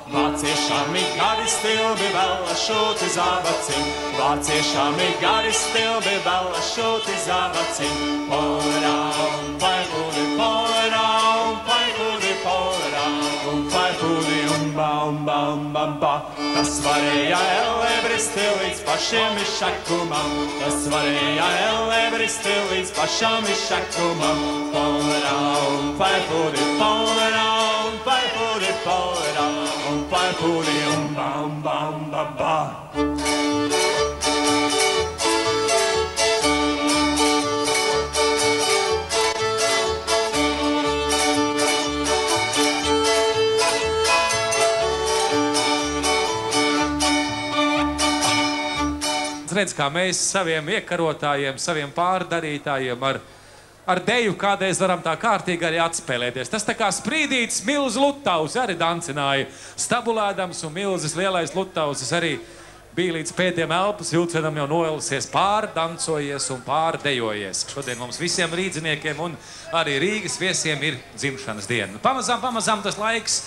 Vāciešami gari stilbi vēl šūti zābacim, vāciešami gari stilbi vēl šūti zābacim. Porā un paipūdi, porā un paipūdi, porā un paipūdi un ba, un ba, un ba, ba. Tas varēja elebristi līdz pašiem izšakumam, tas varēja elebristi līdz pašam izšakumam. Porā un paipūdi, porā un paipūdi, porā un paipūdi un ba, un ba, un ba, ba. Redz, kā mēs saviem iekarotājiem, saviem pārdarītājiem ar deju kādreiz varam tā kārtīgi arī atspēlēties. Tas tā kā Sprīdītis Milzu Lutausi arī dancināja. Stabulēdams un Milzis lielais Lutausis arī bija līdz pēdējiem elpas vilcienam jau noelusies, pārdancojies un pārdejojies. Šodien mums visiem rīdziniekiem un arī Rīgas viesiem ir dzimšanas diena. Pamazām, pamazām tas laiks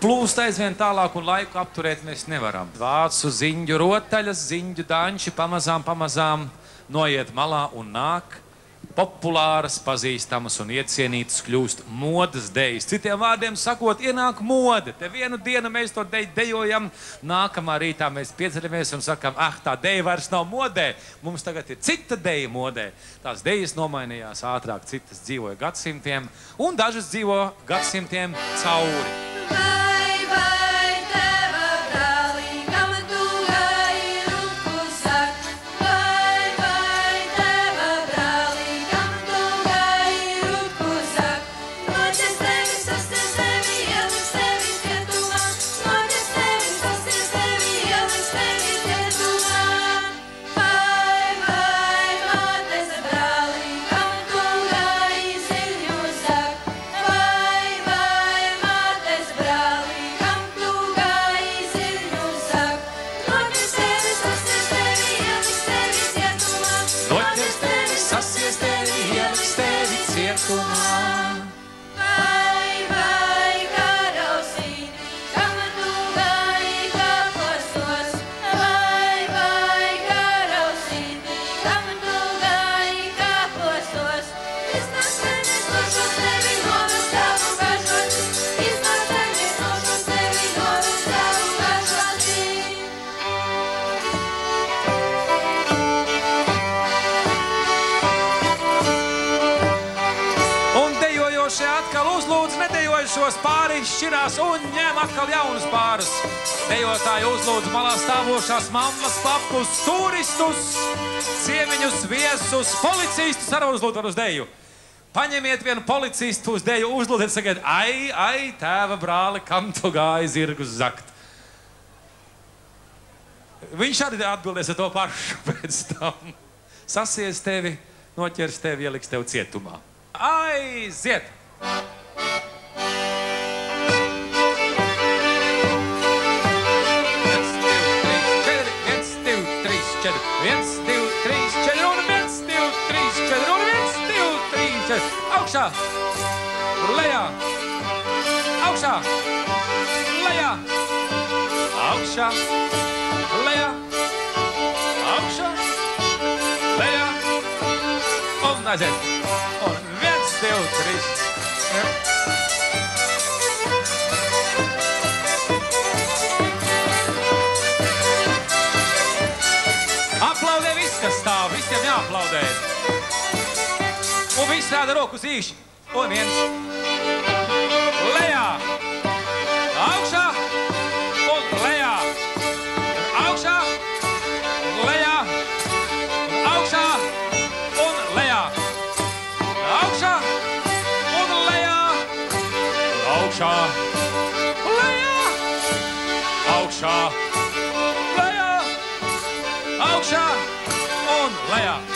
plūst aizvien tālāk un laiku apturēt mēs nevaram. Vācu ziņģu rotaļas, ziņģu danči pamazām, pamazām noiet malā un nāk populāras, pazīstamas un iecienītas kļūst modas dejas. Citiem vārdiem sakot, ienāk mode. Te vienu dienu mēs to deju dejojam, nākamā rītā mēs pieceļamies un sakam, tā deja vairs nav modē, mums tagad ir cita deja modē. Tās dejas nomainījās ātrāk, citas dzīvoja gadsimtiem un dažas dzīvo gadsimtiem cauri. Šos pāri šķirās un ņem atkal jaunus pārus. Dejotāji uzlūdz malā stāvošās mammas, papus, turistus, ciemiņus, viesus, policistus arī uzlūdz var uz deju. Paņemiet vienu policistu uz deju, uzlūdiet, sakiet, ai, tēva brāli, kam tu gāji zirgus zakt? Viņš arī atbildēs ar to pašu pēc tam. Sasies tevi, noķers tevi, ieliks tevi cietumā. Aiziet! Augšā, lejā, augšā, lejā, augšā, lejā, augšā, lejā, un aiziet, un 1, 2, 3. Aplaudē viss, kas stāv, visiem jāaplaudē. Un viss rāda rokas īši. Un 1. Lejā. Augšā. Un lejā. Augšā. Lejā. Augšā. Un lejā. Augšā. Un lejā. Augšā. Lejā. Augšā. Lejā. Augšā. Un lejā.